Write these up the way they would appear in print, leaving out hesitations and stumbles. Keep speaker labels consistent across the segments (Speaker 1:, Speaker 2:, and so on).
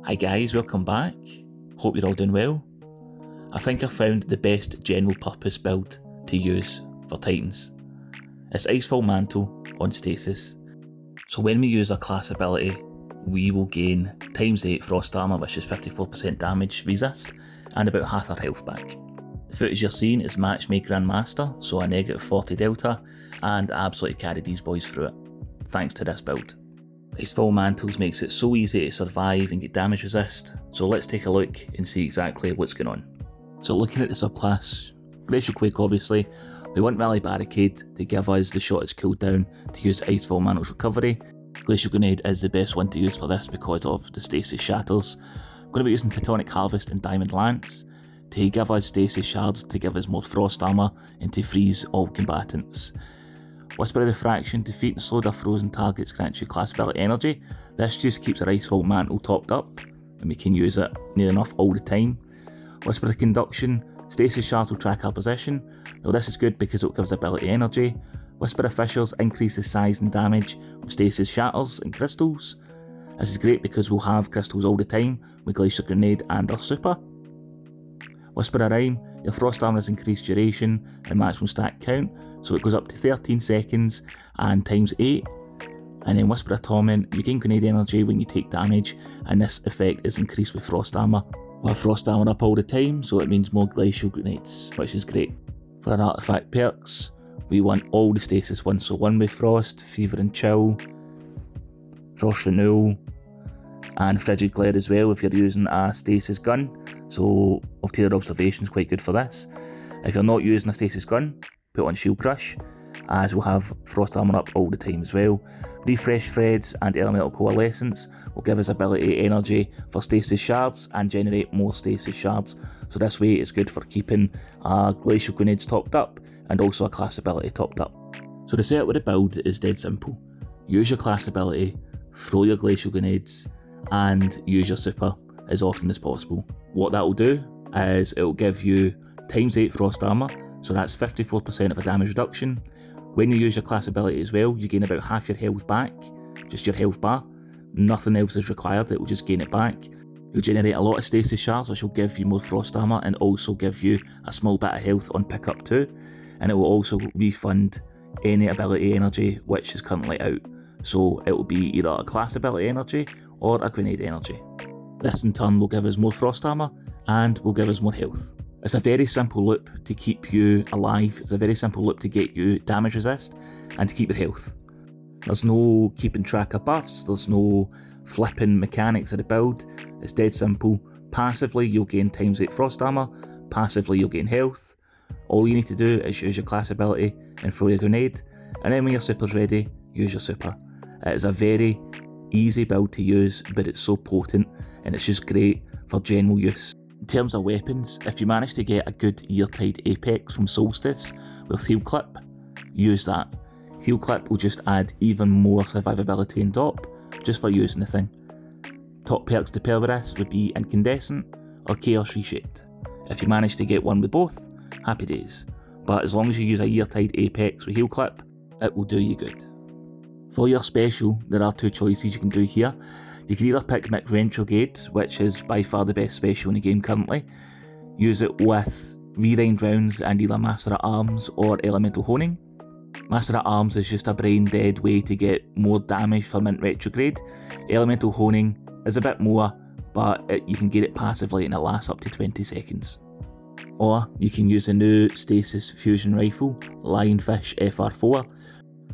Speaker 1: Hi guys, welcome back. Hope you're all doing well. I think I found the best general purpose build to use for Titans. It's Ice Fall Mantle on Stasis. So when we use our class ability, we will gain ×8 Frost Armour, which is 54% damage resist, and about half our health back. The footage you're seeing is Matchmaker and Master, so a -40 delta, and I absolutely carried these boys through it, thanks to this build. Ice Fall Mantles makes it so easy to survive and get damage resist, so let's take a look and see exactly what's going on. So looking at the subclass, Glacial Quake obviously, we want Rally Barricade to give us the shortest cooldown to use Ice Fall Mantle's recovery. Glacial Grenade is the best one to use for this because of the Stasis Shatters. I'm going to be using Tectonic Harvest and Diamond Lance to give us Stasis Shards to give us more Frost Armour and to freeze all combatants. Whisper of Refraction, defeat and slow their frozen targets grants you class ability energy. This just keeps our Ice Fall Mantle topped up and we can use it near enough all the time. Whisper of Conduction, Stasis Shards will track our position. Now this is good because it gives ability energy. Whisper of Fissures, increase the size and damage of Stasis Shatters and Crystals. This is great because we'll have Crystals all the time with Glacial Grenade and our Super. Whisper of Rime, your Frost Armour has increased duration and maximum stack count, so it goes up to 13 seconds and ×8. And then Whisper of Torment, you gain grenade energy when you take damage, and this effect is increased with Frost Armour. We'll have Frost Armour up all the time, so it means more Glacial Grenades, which is great. For our artifact perks, we want all the stasis ones, so one with Frost, Fever and Chill, Frost Renewal, and Frigid Glare as well if you're using a stasis gun. So Ulterior Observation is quite good for this. If you're not using a stasis gun, put on Shield Crush, as we'll have Frost Armour up all the time as well. Refresh Threads and Elemental Coalescence will give us ability energy for stasis shards and generate more stasis shards. So this way it's good for keeping our Glacial Grenades topped up and also a class ability topped up. So the setup with the build is dead simple. Use your class ability, throw your Glacial Grenades, and use your super as often as possible. What that will do is it will give you ×8 Frost Armour, so that's 54% of a damage reduction. When you use your class ability as well, you gain about half your health back, just your health bar. Nothing else is required, it will just gain it back. You'll generate a lot of stasis shards, which will give you more Frost Armour and also give you a small bit of health on pickup too. And it will also refund any ability energy which is currently out. So it will be either a class ability energy or a grenade energy. This in turn will give us more Frost Armour and will give us more health. It's a very simple loop to keep you alive, it's a very simple loop to get you damage resist and to keep your health. There's no keeping track of buffs, there's no flipping mechanics of the build, it's dead simple. Passively you'll gain ×8 Frost Armour, passively you'll gain health. All you need to do is use your class ability and throw your grenade, and then when your super's ready, use your super. It is a very easy build to use, but it's so potent and it's just great for general use. In terms of weapons, if you manage to get a good Eartide Apex from Solstice with Heal Clip, use that. Heal Clip will just add even more survivability and top, just for using the thing. Top perks to pair with this would be Incandescent or Chaos Reshaped. If you manage to get one with both, happy days. But as long as you use a Eartide Apex with Heal Clip, it will do you good. For your special, there are two choices you can do here. You can either pick Mid-Range Brigade, which is by far the best special in the game currently. Use it with Rewind rounds and either Master at Arms or Elemental Honing. Master at Arms is just a brain dead way to get more damage for Mint Retrograde. Elemental Honing is a bit more, but you can get it passively and it lasts up to 20 seconds. Or you can use the new Stasis Fusion Rifle, Lionfish FR4.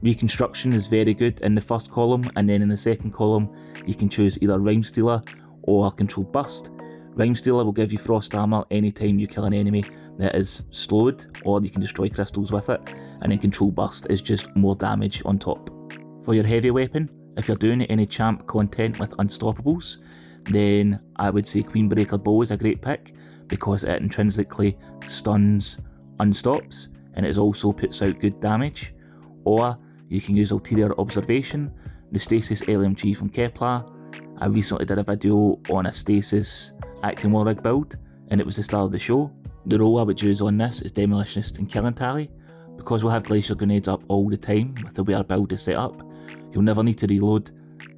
Speaker 1: Reconstruction is very good in the first column, and then in the second column you can choose either Rime Stealer or Controlled Burst. Rime Stealer will give you Frost Armour anytime you kill an enemy that is slowed, or you can destroy crystals with it, and then Controlled Burst is just more damage on top. For your heavy weapon, if you're doing any champ content with Unstoppables, then I would say Queenbreaker Bow is a great pick because it intrinsically stuns Unstops and it also puts out good damage. Or you can use Ulterior Observation, the Stasis LMG from Kepler. I recently did a video on a Stasis Acting build and it was the start of the show. The role I would use on this is Demolitionist and Killing Tally. Because we'll have Glacial Grenades up all the time with the way our build is set up, you'll never need to reload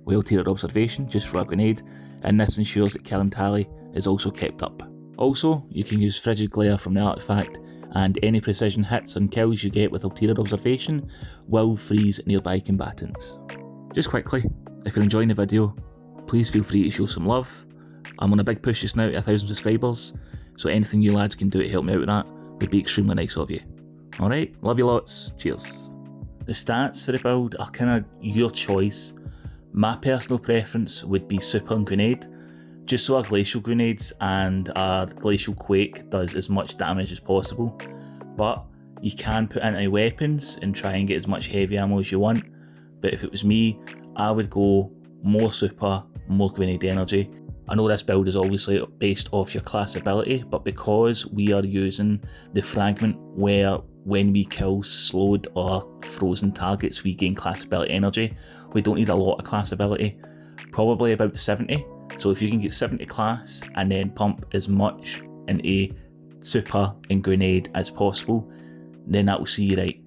Speaker 1: well-tiered observation just for a grenade, and this ensures that killing tally is also kept up. Also, you can use frigid glare from the artifact, and any precision hits and kills you get with ulterior observation will freeze nearby combatants. Just quickly, if you're enjoying the video, please feel free to show some love. I'm on a big push just now to 1,000 subscribers, so anything you lads can do to help me out with that would be extremely nice of you. Alright, love you lots, cheers. The stats for the build are kind of your choice. My personal preference would be super and grenade, just so our glacial grenades and our glacial quake does as much damage as possible, but you can put into weapons and try and get as much heavy ammo as you want. But if it was me, I would go more super, more grenade energy. I know this build is obviously based off your class ability, but because we are using the fragment where when we kill slowed or frozen targets we gain class ability energy, we don't need a lot of class ability, probably about 70. So if you can get 70 class and then pump as much into super and grenade as possible, then that will see you right.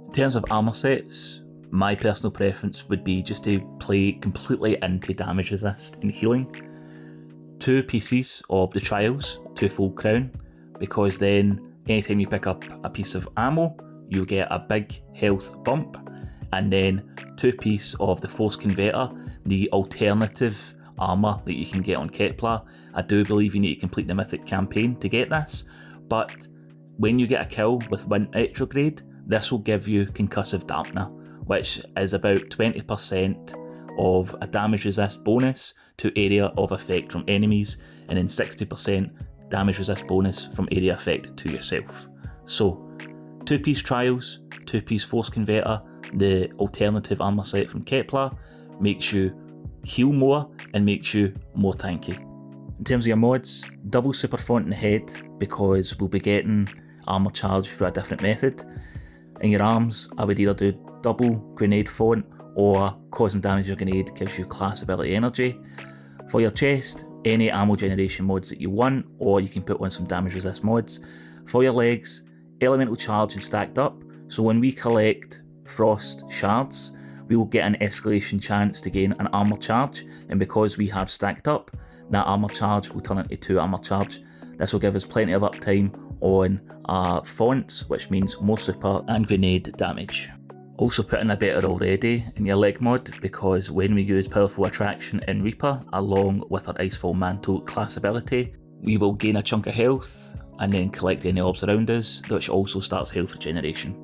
Speaker 1: In terms of armour sets, my personal preference would be just to play completely into damage resist and healing. 2 pieces of the trials to full crown, because then anytime you pick up a piece of ammo, you get a big health bump, and then 2 pieces of the force converter, the alternative armour that you can get on Kepler. I do believe you need to complete the mythic campaign to get this, but when you get a kill with Wind Retrograde, this will give you Concussive Dampener, which is about 20% of a damage resist bonus to area of effect from enemies, and then 60% damage resist bonus from area effect to yourself. So 2-piece trials, 2-piece force converter, the alternative armour set from Kepler makes you heal more and makes you more tanky. In terms of your mods, double super font in the head, because we'll be getting armour charge through a different method. In your arms, I would either do double grenade font, or causing damage your grenade gives you class ability energy. For your chest, any ammo generation mods that you want, or you can put on some damage resist mods. For your legs, elemental charge and stacked up, so when we collect frost shards, we will get an escalation chance to gain an armor charge, and because we have stacked up, that armor charge will turn into 2 armor charge. This will give us plenty of uptime on our fonts, which means more super and grenade damage. Also put in a better already in your leg mod, because when we use Powerful Attraction in Reaper along with our Ice Fall Mantle class ability, we will gain a chunk of health and then collect any orbs around us, which also starts health regeneration.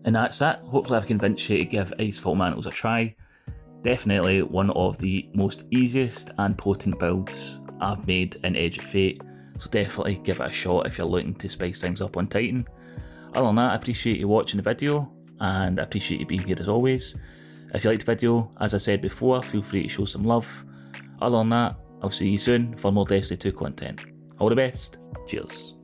Speaker 1: And that's it. Hopefully I've convinced you to give Ice Fall Mantles a try. Definitely one of the most easiest and potent builds I've made in Edge of Fate, so definitely give it a shot if you're looking to spice things up on Titan. Other than that, I appreciate you watching the video, and I appreciate you being here as always. If you liked the video, as I said before, feel free to show some love. Other than that, I'll see you soon for more Destiny 2 content. All the best, cheers.